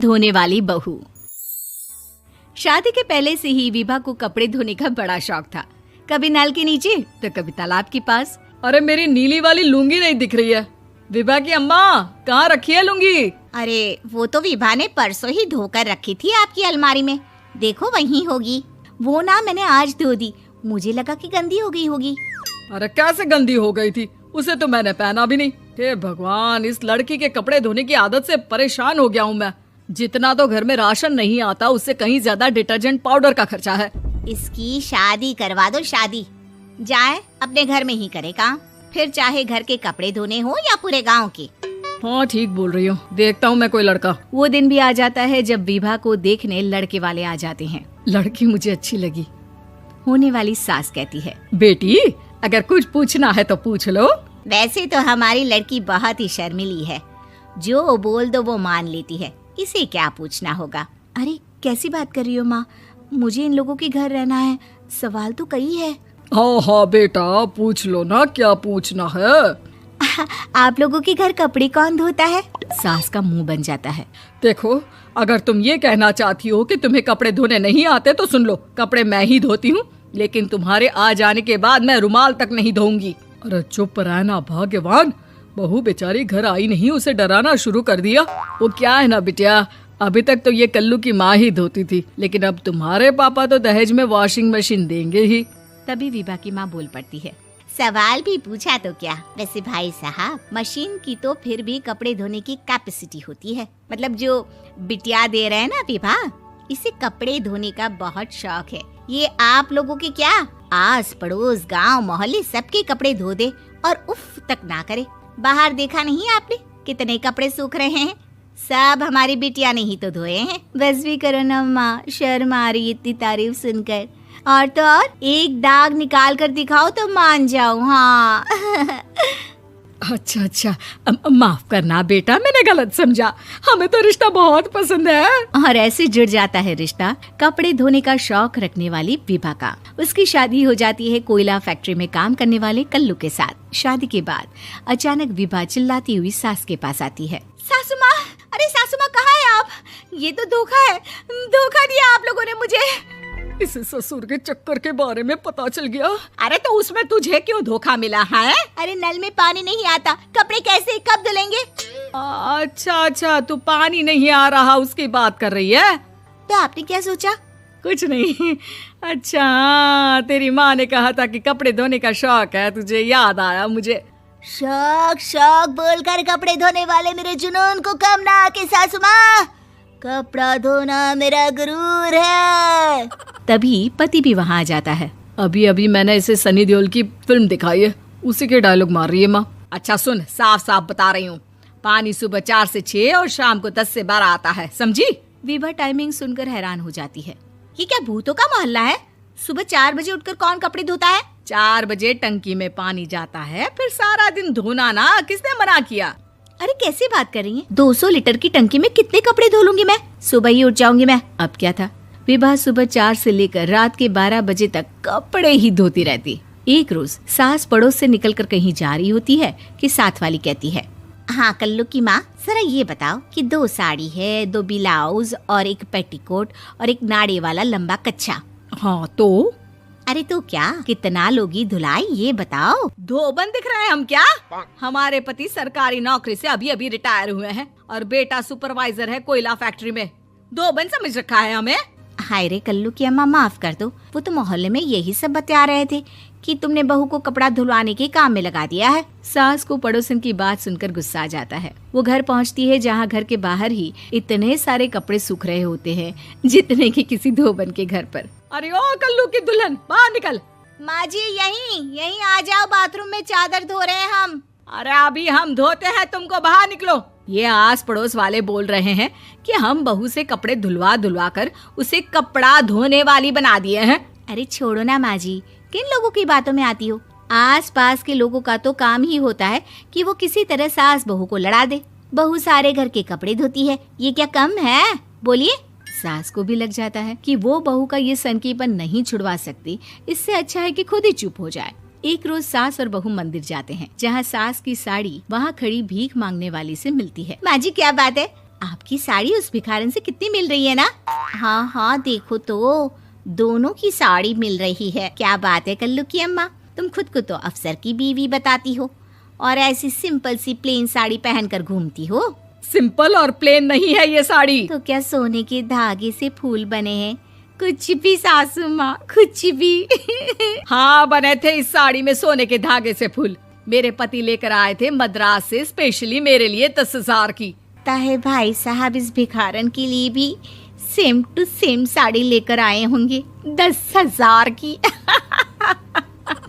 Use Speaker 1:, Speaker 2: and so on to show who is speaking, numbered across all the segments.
Speaker 1: धोने वाली बहू। शादी के पहले से ही विभा को कपड़े धोने का बड़ा शौक था। कभी नल के नीचे तो कभी तालाब के पास।
Speaker 2: अरे मेरी नीली वाली लुंगी नहीं दिख रही है। विभा की अम्मा, कहाँ रखी है लुंगी?
Speaker 3: अरे वो तो विभा ने परसों ही धोकर रखी थी आपकी अलमारी में, देखो वहीं होगी। वो ना मैंने आज धो दी, मुझे लगा कि गंदी हो गई होगी।
Speaker 2: अरे कैसे गंदी हो गई थी? उसे तो मैंने पहना भी नहीं। हे भगवान, इस लड़की के कपड़े धोने की आदत से परेशान हो गया हूँ मैं। जितना तो घर में राशन नहीं आता, उससे कहीं ज्यादा डिटर्जेंट पाउडर का खर्चा है।
Speaker 3: इसकी शादी करवा दो, शादी जाए अपने घर में ही करे काम, फिर चाहे घर के कपड़े धोने हो या पूरे गांव के।
Speaker 2: हाँ ठीक बोल रही हो, देखता हूँ मैं कोई लड़का।
Speaker 1: वो दिन भी आ जाता है जब विभा को देखने लड़के वाले आ जाते हैं।
Speaker 2: लड़की मुझे अच्छी लगी।
Speaker 1: होने वाली सास कहती है,
Speaker 2: बेटी अगर कुछ पूछना है तो पूछ लो।
Speaker 3: वैसे तो हमारी लड़की बहुत ही शर्मीली है, जो बोल दो वो मान लेती है, इसे क्या पूछना होगा।
Speaker 1: अरे कैसी बात कर रही हो माँ, मुझे इन लोगों के घर रहना है, सवाल तो कई है।
Speaker 2: हाँ हाँ बेटा, पूछ लो ना, क्या पूछना है।
Speaker 1: आप लोगों के घर कपड़े कौन धोता है? सास का मुंह बन जाता है।
Speaker 2: देखो, अगर तुम ये कहना चाहती हो कि तुम्हें कपड़े धोने नहीं आते तो सुन लो, कपड़े मैं ही धोती हूँ, लेकिन तुम्हारे आ जाने के बाद मैं रुमाल तक नहीं धोऊंगी। अरे चुप रहना भाग्यवान, बहू बेचारी घर आई नहीं, उसे डराना शुरू कर दिया। वो क्या है ना बिटिया, अभी तक तो ये कल्लू की माँ ही धोती थी, लेकिन अब तुम्हारे पापा तो दहेज में वॉशिंग मशीन देंगे ही।
Speaker 1: तभी विभा की माँ बोल पड़ती है,
Speaker 3: सवाल भी पूछा तो क्या। वैसे भाई साहब, मशीन की तो फिर भी कपड़े धोने की कैपेसिटी होती है। मतलब जो बिटिया दे रहे हैं ना विभा, इसे कपड़े धोने का बहुत शौक है। ये आप लोगों के क्या, आस पड़ोस गांव मोहल्ले सबके कपड़े धो दे और उफ तक ना करे। बाहर देखा नहीं आपने कितने कपड़े सूख रहे हैं? सब हमारी बिटिया ने ही तो धोए हैं।
Speaker 1: बस भी करो ना माँ, शर्म आ रही इतनी तारीफ सुनकर। और तो और एक दाग निकाल कर दिखाओ तो मान जाऊँ। हाँ
Speaker 2: अच्छा, माफ करना बेटा, मैंने गलत समझा। हमें तो रिश्ता बहुत पसंद है।
Speaker 1: और ऐसे जुड़ जाता है रिश्ता कपड़े धोने का शौक रखने वाली विभा का। उसकी शादी हो जाती है कोयला फैक्ट्री में काम करने वाले कल्लू के साथ। शादी के बाद अचानक विभा चिल्लाती हुई सास के पास आती है।
Speaker 3: सासू माँ, अरे सासू माँ कहाँ है आप? ये तो धोखा है, धोखा दिया आप लोगों ने मुझे।
Speaker 2: इसे ससुर के चक्कर के बारे में पता चल गया।
Speaker 3: अरे तो उसमें तुझे क्यों धोखा मिला है? अरे नल में पानी नहीं आता, कपड़े कैसे कब धुलेंगे?
Speaker 2: अच्छा, तू पानी नहीं आ रहा उसकी बात कर रही है।
Speaker 3: तो आपने क्या सोचा?
Speaker 2: कुछ नहीं। अच्छा, तेरी माँ ने कहा था कि कपड़े धोने का शौक है तुझे, याद आया मुझे।
Speaker 3: शौक बोलकर कपड़े धोने वाले मेरे जुनून को कम ना आके सासू माँ, कपड़ा धोना मेरा गुरूर है।
Speaker 1: तभी पति भी वहाँ आ जाता है।
Speaker 2: अभी मैंने इसे सनी देओल की फिल्म दिखाई है, उसी के डायलॉग मार रही है माँ।
Speaker 3: अच्छा सुन, साफ साफ बता रही हूँ, पानी सुबह 4 से 6 और शाम को 10 से 12 आता है, समझी?
Speaker 1: विभा टाइमिंग सुनकर हैरान हो जाती है।
Speaker 3: ये क्या भूतों का मोहल्ला है? सुबह 4 बजे उठकर कौन कपड़े धोता है?
Speaker 2: 4 बजे टंकी में पानी जाता है, फिर सारा दिन धोना ना, किसने मना किया?
Speaker 1: अरे कैसी बात कर रही हैं? 200 लीटर की टंकी में कितने कपड़े धो लूंगी मैं, सुबह ही उठ जाऊंगी मैं। अब क्या था, विभा सुबह 4 से लेकर रात के 12 बजे तक कपड़े ही धोती रहती। एक रोज सास पड़ोस से निकलकर कहीं जा रही होती है कि साथ वाली कहती है,
Speaker 3: हाँ कल्लू की माँ, जरा ये बताओ कि 2 साड़ी है, 2 ब्लाउज और एक पेटीकोट और एक नाड़े वाला लंबा कच्छा।
Speaker 2: हाँ तो?
Speaker 3: अरे तो क्या, कितना लोगी धुलाई ये बताओ।
Speaker 2: धोबन दिख रहे हैं हम क्या? हमारे पति सरकारी नौकरी से अभी रिटायर हुए हैं और बेटा सुपरवाइजर है कोयला फैक्ट्री में। धोबन समझ रखा है हमें?
Speaker 3: हाय रे कल्लू की अम्मा, माफ कर दो, वो तो मोहल्ले में यही सब बता रहे थे कि तुमने बहू को कपड़ा धुलवाने के काम में लगा दिया है।
Speaker 1: सास को पड़ोसन की बात सुनकर गुस्सा आ जाता है। वो घर पहुंचती है जहां घर के बाहर ही इतने सारे कपड़े सूख रहे होते हैं जितने कि किसी धोबन के घर पर।
Speaker 2: अरे ओ कल्लू की दुल्हन, बाहर निकल।
Speaker 3: माँ जी यहीं आ जाओ, बाथरूम में चादर धो रहे हैं हम।
Speaker 2: अरे अभी हम धोते हैं, तुमको बाहर निकलो। ये आस पड़ोस वाले बोल रहे हैं कि हम बहू से कपड़े धुलवा कर उसे कपड़ा धोने वाली बना दिए हैं।
Speaker 1: अरे छोड़ो ना माँ जी, किन लोगों की बातों में आती हो? आस पास के लोगों का तो काम ही होता है कि वो किसी तरह सास बहू को लड़ा दे। बहू सारे घर के कपड़े धोती है, ये क्या कम है? बोलिए। सास को भी लग जाता है कि वो बहू का ये सनकीपन नहीं छुड़वा सकती, इससे अच्छा है कि खुद ही चुप हो जाए। एक रोज सास और बहू मंदिर जाते हैं, जहाँ सास की साड़ी वहाँ खड़ी भीख मांगने वाली से मिलती है।
Speaker 3: माँ जी क्या बात है, आपकी साड़ी उस भिखारन से कितनी मिल रही है ना? हाँ हाँ देखो तो दोनों की साड़ी मिल रही है। क्या बात है कल्लू की अम्मा, तुम खुद को तो अफसर की बीवी बताती हो और ऐसी सिंपल सी प्लेन साड़ी पहनकर घूमती हो।
Speaker 2: सिंपल और प्लेन नहीं है ये साड़ी।
Speaker 3: तो क्या सोने के धागे से फूल बने हैं? कुछ भी सासू माँ, कुछ भी।
Speaker 2: हाँ बने थे इस साड़ी में सोने के धागे से फूल। मेरे पति लेकर आए थे मद्रास से स्पेशली मेरे लिए 10,000 की।
Speaker 3: ताहे भाई साहब इस भिखारन के लिए भी सेम टू सेम साड़ी लेकर आए होंगे 10,000 की।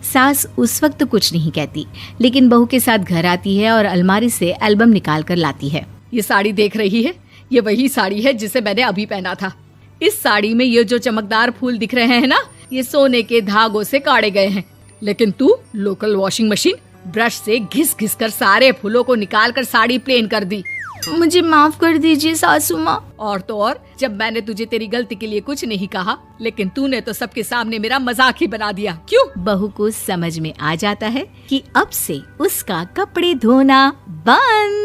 Speaker 1: सास उस वक्त तो कुछ नहीं कहती, लेकिन बहू के साथ घर आती है और अलमारी से एल्बम निकाल कर लाती है।
Speaker 2: ये साड़ी देख रही है, ये वही साड़ी है जिसे मैंने अभी पहना था। इस साड़ी में ये जो चमकदार फूल दिख रहे हैं ना, ये सोने के धागों से काटे गए हैं। लेकिन तू लोकल वॉशिंग मशीन ब्रश से घिस घिस कर सारे फूलों को निकाल कर साड़ी प्लेन कर दी।
Speaker 1: मुझे माफ कर दीजिए सासू माँ।
Speaker 2: और तो और, जब मैंने तुझे तेरी गलती के लिए कुछ नहीं कहा, लेकिन तूने तो सबके सामने मेरा मजाक ही बना दिया। क्यों?
Speaker 1: बहू को समझ में आ जाता है कि अब से उसका कपड़े धोना बंद।